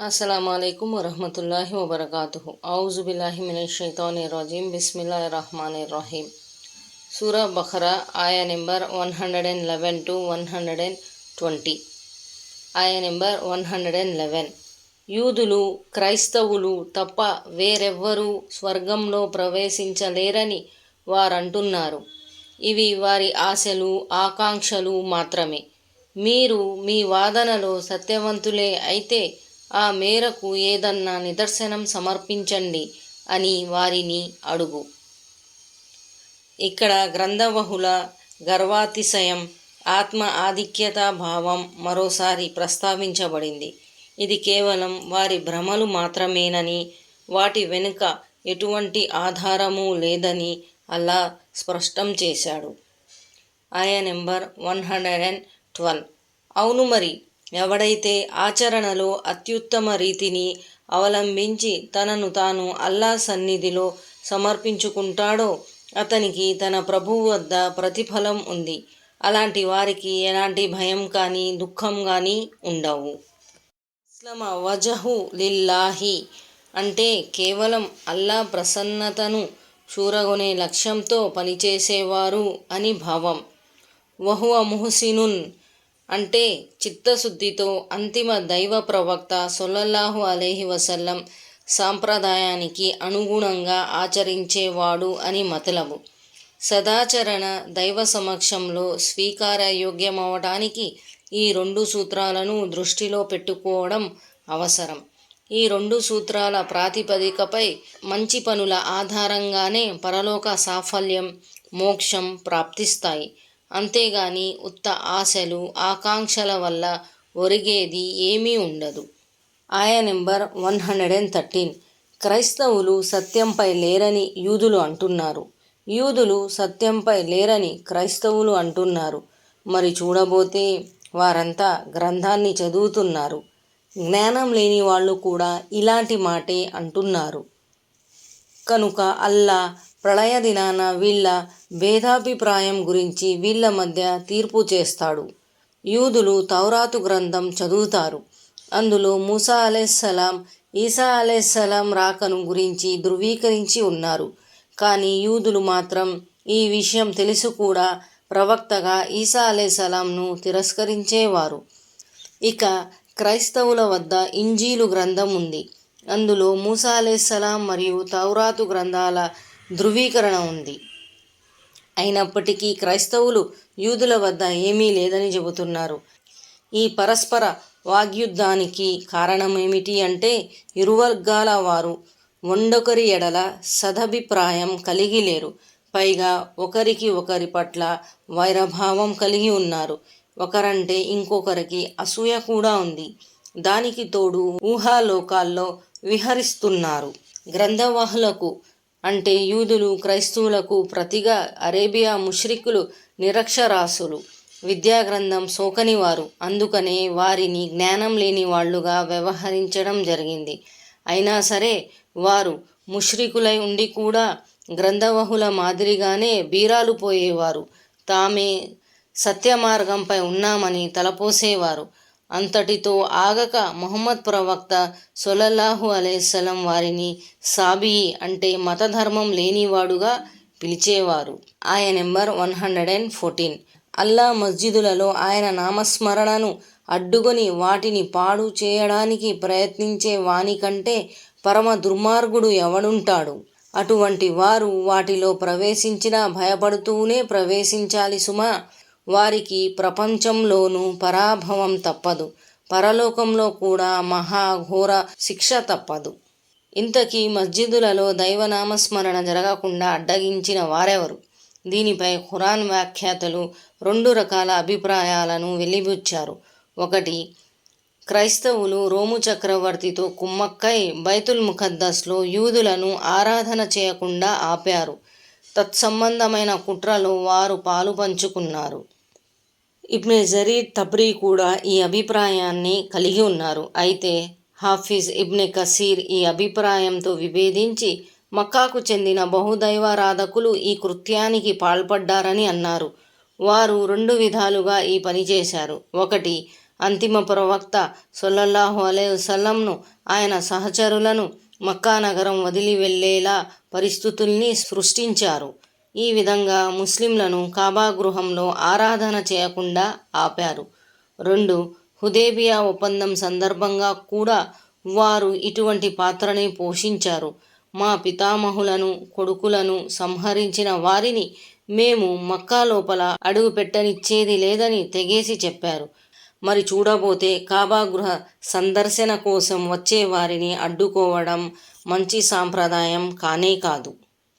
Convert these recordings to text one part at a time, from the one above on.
अस्सलामुअलैकुम वरहमतुल्लाहि वबरकातुहु। औज़ु बिल्लाहि मिनश शैतानिर रजीम। बिस्मिल्लाहिर रहमानिर रहीम। सूरा बकरा आया नंबर 111 to 120. ఆయ నెంబర్ 111. యూదులు క్రైస్తవులు తప్ప వేరెవ్వరూ స్వర్గంలో ప్రవేశించలేరని వారంటున్నారు. ఇవి వారి ఆశలు ఆకాంక్షలు మాత్రమే. మీరు మీ వాదనలో సత్యవంతులే అయితే ఆ మేరకు ఏదన్నా నిదర్శనం సమర్పించండి అని వారిని అడుగు. ఇక్కడ గ్రంథబహుళ గర్వాతిశయం ఆత్మ ఆధిక్యతా భావం మరోసారి ప్రస్తావించబడింది. ఇది కేవలం వారి భ్రమలు మాత్రమేనని, వాటి వెనుక ఎటువంటి ఆధారమూ లేదని అల్లా స్పష్టం చేశాడు. ఆయ నెంబర్ 112. అవును మరి, ఎవడైతే ఆచరణలో అత్యుత్తమ రీతిని అవలంబించి తనను తాను అల్లా సన్నిధిలో సమర్పించుకుంటాడో అతనికి తన ప్రభువు వద్ద ప్రతిఫలం ఉంది. అలాంటి వారికి ఎలాంటి భయం కానీ దుఃఖం కానీ ఉండవు. ఇస్లామ వజహు లిల్లాహి అంటే కేవలం అల్లా ప్రసన్నతను చూరగొనే లక్ష్యంతో పనిచేసేవారు అని భావం. వహువ ముహ్సినున్ అంటే చిత్తశుద్ధితో అంతిమ దైవ ప్రవక్త సల్లల్లాహు అలైహి వసల్లం సాంప్రదాయానికి అనుగుణంగా ఆచరించేవాడు అని మతలబు. సదాచరణ దైవ సమక్షంలో స్వీకారయోగ్యమవటానికి ఈ రెండు సూత్రాలను దృష్టిలో పెట్టుకోవడం అవసరం. ఈ రెండు సూత్రాల ప్రాతిపదికపై మంచి పనుల ఆధారంగానే పరలోక సాఫల్యం మోక్షం ప్రాప్తిస్తాయి. అంతేగాని ఉత్త ఆశలు ఆకాంక్షల వల్ల ఒరిగేది ఏమీ ఉండదు. ఆయ నెంబర్ 113. క్రైస్తవులు సత్యంపై లేరని యూదులు అంటున్నారు. యూదులు సత్యంపై లేరని క్రైస్తవులు అంటున్నారు. మరి చూడబోతే వారంతా గ్రంథాన్ని చదువుతున్నారు. జ్ఞానం లేని వాళ్ళు కూడా ఇలాంటి మాటే అంటున్నారు. కనుక అల్లా ప్రళయ దినాన వీళ్ళ భేదాభిప్రాయం గురించి వీళ్ళ మధ్య తీర్పు చేస్తాడు. యూదులు తౌరాతు గ్రంథం చదువుతారు. అందులో మూసా అలైహిస్సలాం ఈసా అలైహిస్సలాం రాకను గురించి ధృవీకరించి ఉన్నారు. కానీ యూదులు మాత్రం ఈ విషయం తెలిసి కూడా ప్రవక్తగా ఈసా అలైహిస్సలాంను తిరస్కరించేవారు. ఇక క్రైస్తవుల వద్ద ఇంజీలు గ్రంథం ఉంది. అందులో మూసా అలైహిస్సలాం మరియు తౌరాతు గ్రంథాల ధృవీకరణ ఉంది. అయినప్పటికీ క్రైస్తవులు యూదుల వద్ద ఏమీ లేదని చెబుతున్నారు. ఈ పరస్పర వాగ్యుద్ధానికి కారణమేమిటి అంటే ఇరువర్గాల వారు వండొకరి ఎడల సదభిప్రాయం కలిగి లేరు. పైగా ఒకరికి ఒకరి పట్ల వైరభావం కలిగి ఉన్నారు. ఒకరంటే ఇంకొకరికి అసూయ కూడా ఉంది. దానికి తోడు ఊహాలోకాల్లో విహరిస్తున్నారు. గ్రంథవాహులకు అంటే యూదులు క్రైస్తవులకు ప్రతిగా అరేబియా ముష్రికులు నిరక్షరాస్యులు, విద్యాగ్రంథం సోకనివారు. అందుకనే వారిని జ్ఞానం లేని వాళ్ళుగా వ్యవహరించడం జరిగింది. అయినా సరే వారు ముష్రికులై ఉండి కూడా గ్రంథవహుల మాదిరిగానే బీరాలు పోయేవారు. తామే సత్యమార్గంపై ఉన్నామని తలపోసేవారు. అంతటితో ఆగక ముహమ్మద్ ప్రవక్త సల్లల్లాహు అలైహిస్సలాం వారిని సాబీ అంటే మతధర్మం లేనివాడుగా పిలిచేవారు. ఆయ నెంబర్ 114. అల్లా మస్జిదులలో ఆయన నామస్మరణను అడ్డుకొని వాటిని పాడు చేయడానికి ప్రయత్నించే వాని కంటే పరమ దుర్మార్గుడు ఎవడుంటాడు? అటువంటి వారు వాటిలో ప్రవేశించినా భయపడుతూనే ప్రవేశించాలి సుమా. వారికి ప్రపంచంలోనూ పరాభవం తప్పదు, పరలోకంలో కూడా మహాఘోర శిక్ష తప్పదు. ఇంతకీ మస్జిదులలో దైవనామస్మరణ జరగకుండా అడ్డగించిన వారెవరు? దీనిపై ఖురాన్ వ్యాఖ్యాతలు రెండు రకాల అభిప్రాయాలను వెలిబుచ్చారు. ఒకటి, క్రైస్తవులు రోము చక్రవర్తితో కుమ్మక్కై బైతుల్ ముఖద్దస్లో యూదులను ఆరాధన చేయకుండా ఆపారు. తత్సంబంధమైన కుట్రలో వారు పాలు పంచుకున్నారు. ఇబ్నే జరీర్ తబ్రీ కూడా ఈ అభిప్రాయాన్ని కలిగి ఉన్నారు. అయితే హాఫిజ్ ఇబ్నె కసీర్ ఈ అభిప్రాయంతో విభేదించి మక్కాకు చెందిన బహుదైవారాధకులు ఈ కృత్యానికి పాల్పడ్డారని అన్నారు. వారు రెండు విధాలుగా ఈ పని చేశారు. ఒకటి, అంతిమ ప్రవక్త సల్లల్లాహు అలైహి వసల్లంను, ఆయన సహచరులను మక్కా నగరం వదిలి వెళ్ళేలా పరిస్థితుల్ని సృష్టించారు. ఈ విధంగా ముస్లింలను కాబా గృహంలో ఆరాధన చేయకుండా ఆపారు. 2. హుదైబియా ఒప్పందం సందర్భంగా కూడా వారు ఇటువంటి పాత్రనే పోషించారు. మా పితామహులను, కొడుకులను సంహరించిన వారిని మేము మక్కా లోపల అడుగు పెట్టనిచ్చేది లేదని తెగేసి చెప్పారు. మరి చూడబోతే కాబా గృహ సందర్శన కోసం వచ్చే వారిని అడ్డుకోవడం మంచి సాంప్రదాయం కానే కాదు.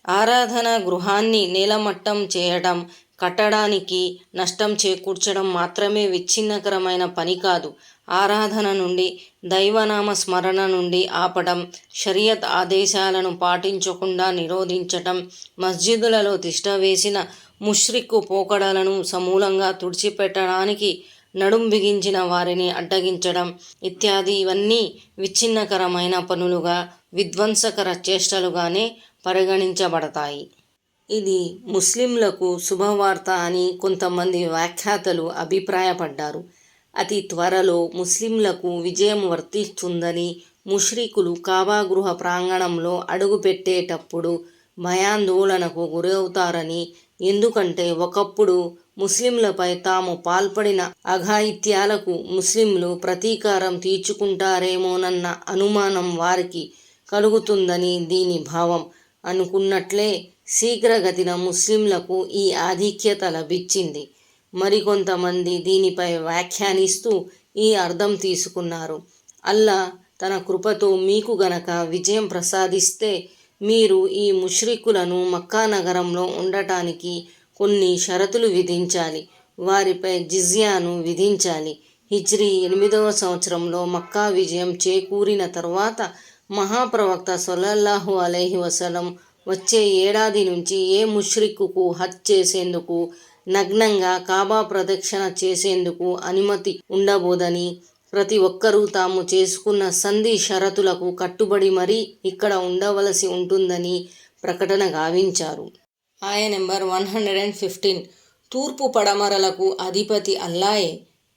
ఆరాధన గృహాన్ని నేలమట్టం చేయడం, కట్టడానికి నష్టం చేకూర్చడం మాత్రమే విచ్ఛిన్నకరమైన పని కాదు. ఆరాధన నుండి, దైవనామ స్మరణ నుండి ఆపడం, షరియత్ ఆదేశాలను పాటించకుండా నిరోధించటం, మస్జిదులలో తిష్టవేసిన ముష్రిక్కు పోకడలను సమూలంగా తుడిచిపెట్టడానికి నడుం బిగించిన వారిని అడ్డగించడం ఇత్యాది ఇవన్నీ విచ్ఛిన్నకరమైన పనులుగా, విధ్వంసకర చేష్టలుగానే పరిగణించబడతాయి. ఇది ముస్లింలకు శుభవార్త అని కొంతమంది వ్యాఖ్యాతలు అభిప్రాయపడ్డారు. అతి త్వరలో ముస్లింలకు విజయం వర్తిస్తుందని, ముష్రికులు కాబా గృహ ప్రాంగణంలో అడుగుపెట్టేటప్పుడు భయాందోళనకు గురవుతారని, ఎందుకంటే ఒకప్పుడు ముస్లింలపై తాము పాల్పడిన అఘాయిత్యాలకు ముస్లింలు ప్రతీకారం తీర్చుకుంటారేమోనన్న అనుమానం వారికి కలుగుతుందని దీని భావం. అనుకున్నట్లే శీఘ్రగతిన ముస్లింలకు ఈ ఆధిక్యత లభించింది. మరికొంతమంది దీనిపై వ్యాఖ్యానిస్తూ ఈ అర్థం తీసుకున్నారు: అల్లా తన కృపతో మీకు గనక విజయం ప్రసాదిస్తే మీరు ఈ ముష్రికులను మక్కా నగరంలో ఉండటానికి కొన్ని షరతులు విధించాలి, వారిపై జిజియాను విధించాలి. హిజ్రీ 8వ సంవత్సరంలో మక్కా విజయం చేకూరిన తరువాత మహాప్రవక్త సల్లల్లాహు అలైహి వసల్లం వచ్చే ఏడాది నుంచి ఏ ముష్రిక్కుకు హజ్ చేసేందుకు, నగ్నంగా కాబా ప్రదక్షిణ చేసేందుకు అనుమతి ఉండబోదని, ప్రతి ఒక్కరూ తాము చేసుకున్న సంధి షరతులకు కట్టుబడి మరీ ఇక్కడ ఉండవలసి ఉంటుందని ప్రకటన గావించారు. ఆయ నెంబర్ 115. తూర్పు పడమరలకు అధిపతి అల్లాయే.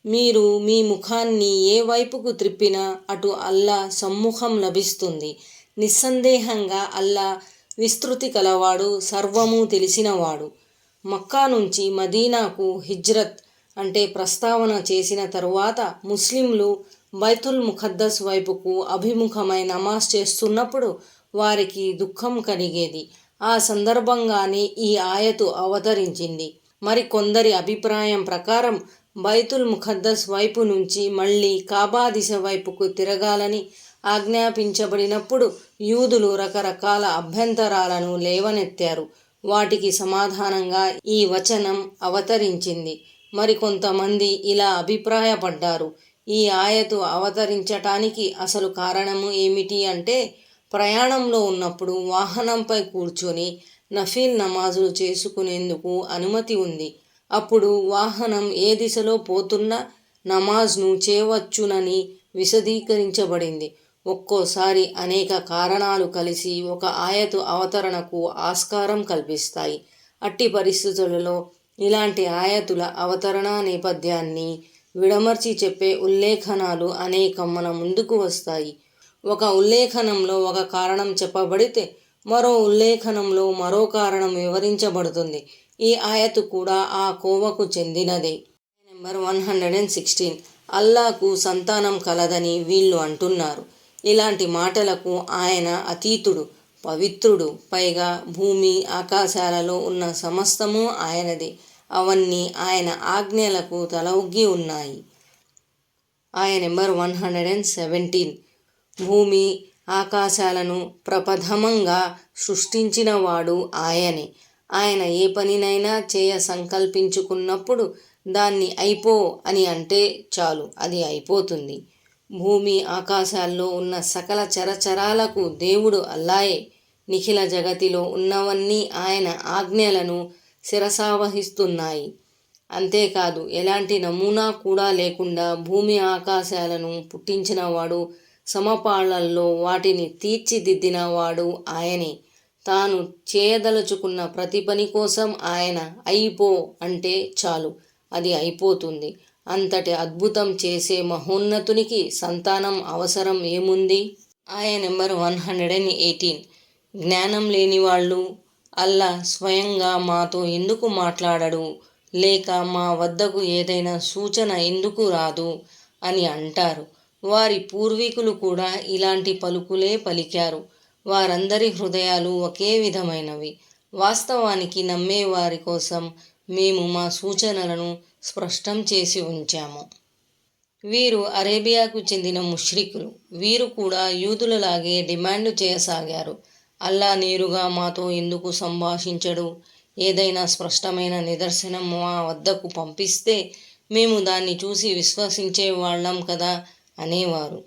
మీరు మీ ముఖాన్ని ఏ వైపుకు త్రిప్పినా అటు అల్లా సమ్ముఖం లభిస్తుంది. నిస్సందేహంగా అల్లా విస్తృతి కలవాడు, సర్వము తెలిసినవాడు. మక్కా నుంచి మదీనాకు హిజ్రత్ అంటే ప్రస్తావన చేసిన తరువాత ముస్లింలు బైతుల్ ముఖద్దస్ వైపుకు అభిముఖమై నమాజ్ చేస్తున్నప్పుడు వారికి దుఃఖం కలిగేది. ఆ సందర్భంగానే ఈ ఆయతు అవతరించింది. మరి కొందరి అభిప్రాయం ప్రకారం బైతుల్ ముఖద్దస్ వైపు నుంచి మళ్ళీ కాబా దిశ వైపుకు తిరగాలని ఆజ్ఞాపించబడినప్పుడు యూదులు రకరకాల అభ్యంతరాలను లేవనెత్తారు. వాటికి సమాధానంగా ఈ వచనం అవతరించింది. మరికొంతమంది ఇలా అభిప్రాయపడ్డారు: ఈ ఆయతు అవతరించటానికి అసలు కారణము ఏమిటి అంటే, ప్రయాణంలో ఉన్నప్పుడు వాహనంపై కూర్చొని నఫీల్ నమాజులు చేసుకునేందుకు అనుమతి ఉంది. అప్పుడు వాహనం ఏ దిశలో పోతున్నా నమాజ్ను చేయవచ్చునని విశదీకరించబడింది. ఒక్కోసారి అనేక కారణాలు కలిసి ఒక ఆయతు అవతరణకు ఆస్కారం కల్పిస్తాయి. అట్టి పరిస్థితులలో ఇలాంటి ఆయతుల అవతరణ నేపథ్యాన్ని విడమర్చి చెప్పే ఉల్లేఖనాలు అనేకం మన ముందుకు వస్తాయి. ఒక ఉల్లేఖనంలో ఒక కారణం చెప్పబడితే మరో ఉల్లేఖనంలో మరో కారణం వివరించబడుతుంది. ఈ ఆయతు కూడా ఆ కోవకు చెందినదే. నెంబర్ 116. అల్లాకు సంతానం కలదని వీళ్ళు అంటున్నారు. ఇలాంటి మాటలకు ఆయన అతీతుడు, పవిత్రుడు. పైగా భూమి ఆకాశాలలో ఉన్న సమస్తము ఆయనదే. అవన్నీ ఆయన ఆజ్ఞలకు తల ఒగ్గి ఉన్నాయి. ఆయ నెంబర్ 117. భూమి ఆకాశాలను ప్రప్రథమంగా సృష్టించినవాడు ఆయనే. ఆయన ఏ పనినైనా చేయ సంకల్పించుకున్నప్పుడు దాన్ని అయిపో అని అంటే చాలు, అది అయిపోతుంది. భూమి ఆకాశాల్లో ఉన్న సకల చరచరాలకు దేవుడు అల్లాయే. నిఖిల జగతిలో ఉన్నవన్నీ ఆయన ఆజ్ఞలను శిరసావహిస్తున్నాయి. అంతేకాదు, ఎలాంటి నమూనా కూడా లేకుండా భూమి ఆకాశాలను పుట్టించినవాడు, సమపాళ్లల్లో వాటిని తీర్చిదిద్దినవాడు ఆయనే. తాను చేయదలుచుకున్న ప్రతి పని కోసం ఆయన అయిపో అంటే చాలు, అది అయిపోతుంది. అంతటి అద్భుతం చేసే మహోన్నతునికి సంతానం అవసరం ఏముంది? ఆయ నెంబర్ 118. జ్ఞానం లేనివాళ్ళు అల్లా స్వయంగా మాతో ఎందుకు మాట్లాడడు, లేక మా వద్దకు ఏదైనా సూచన ఎందుకు రాదు అని అంటారు. వారి పూర్వీకులు కూడా ఇలాంటి పలుకులే పలికారు. వారందరి హృదయాలు ఒకే విధమైనవి. వాస్తవానికి నమ్మేవారి కోసం మేము మా సూచనలను స్పష్టం చేసి ఉంచాము. వీరు అరేబియాకు చెందిన ముష్రికులు. వీరు కూడా యూదులలాగే డిమాండ్ చేయసాగారు. అల్లా నేరుగా మాతో ఎందుకు సంభాషించడు? ఏదైనా స్పష్టమైన నిదర్శనం మా వద్దకు పంపిస్తే మేము దాన్ని చూసి విశ్వసించేవాళ్ళం కదా అనేవారు.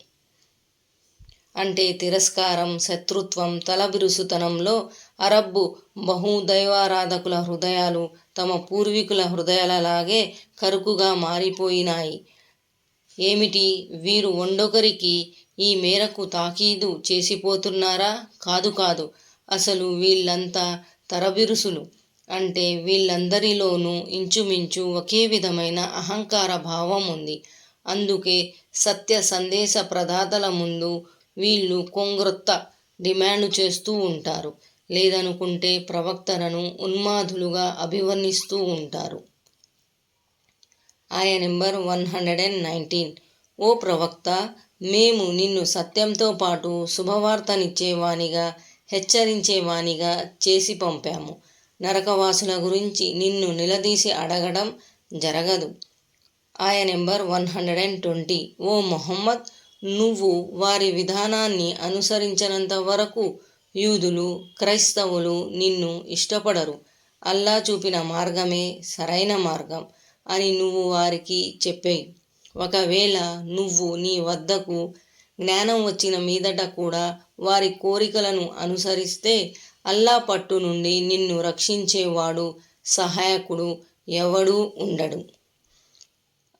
అంటే తిరస్కారం, శత్రుత్వం, తలబిరుసుతనంలో అరబ్బు బహుదైవారాధకుల హృదయాలు తమ పూర్వీకుల హృదయాలలాగే కరుకుగా మారిపోయినాయి. ఏమిటి, వీరు వండొకరికి ఈ మేరకు తాకీదు చేసిపోతున్నారా? కాదు కాదు, అసలు వీళ్ళంతా తరబిరుసులు. అంటే వీళ్ళందరిలోనూ ఇంచుమించు ఒకే విధమైన అహంకార భావం ఉంది. అందుకే సత్య సందేశ ప్రదాతల ముందు వీళ్ళు కొంగ్రొత్త డిమాండ్ చేస్తూ ఉంటారు. లేదనుకుంటే ప్రవక్తలను ఉన్మాదులుగా అభివర్ణిస్తూ ఉంటారు. ఆయ నెంబర్ 119. ఓ ప్రవక్త, మేము నిన్ను సత్యంతో పాటు శుభవార్తనిచ్చేవానిగా, హెచ్చరించేవానిగా చేసి పంపాము. నరకవాసుల గురించి నిన్ను నిలదీసి అడగడం జరగదు. ఆయ నెంబర్ 120. ఓ ముహమ్మద్, నువ్వు వారి విధానాన్ని అనుసరించనంత వరకు యూదులు, క్రైస్తవులు నిన్ను ఇష్టపడరు. అల్లా చూపిన మార్గమే సరైన మార్గం అని నువ్వు వారికి చెప్పేయి. ఒకవేళ నువ్వు నీ వద్దకు జ్ఞానం వచ్చిన మీదట కూడా వారి కోరికలను అనుసరిస్తే అల్లా పట్టు నుండి నిన్ను రక్షించేవాడు, సహాయకుడు ఎవడూ ఉండడు.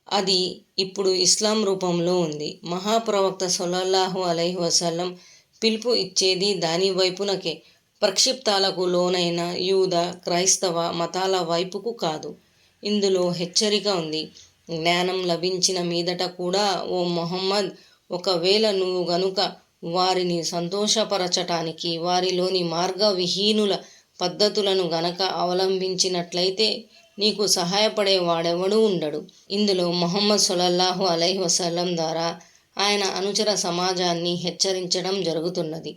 అది ఇప్పుడు ఇస్లాం రూపంలో ఉంది. మహాప్రవక్త సల్లల్లాహు అలైహి వసల్లం పిలుపు ఇచ్చేది దాని వైపునకే. ప్రక్షిప్తాలకు లోనైన యూద, క్రైస్తవ మతాల వైపుకు కాదు. ఇందులో హెచ్చరిక ఉంది. జ్ఞానం లభించిన మీదట కూడా ఓ ముహమ్మద్, ఒకవేళ నువ్వు గనుక వారిని సంతోషపరచటానికి వారిలోని మార్గవిహీనుల పద్ధతులను గనక అవలంబించినట్లయితే నీకు సహాయపడే వాడెవడూ ఉండడు. ఇందులో ముహమ్మద్ సల్లల్లాహు అలైహి వసల్లం ద్వారా ఆయన అనుచర సమాజాన్ని హెచ్చరించడం జరుగుతున్నది.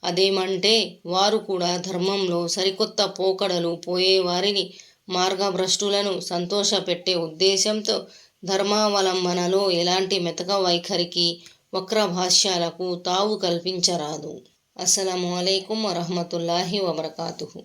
అదేమంటే వారు కూడా ధర్మంలో సరికొత్త పోకడలు పోయేవారిని, మార్గభ్రష్టులను సంతోషపెట్టే ఉద్దేశంతో ధర్మావలంబనలో ఎలాంటి మెతక వైఖరికి, వక్రభాష్యాలకు తావు కల్పించరాదు. అస్సలాము అలైకుం వరహ్మతుల్లాహి వబరకాతుహు.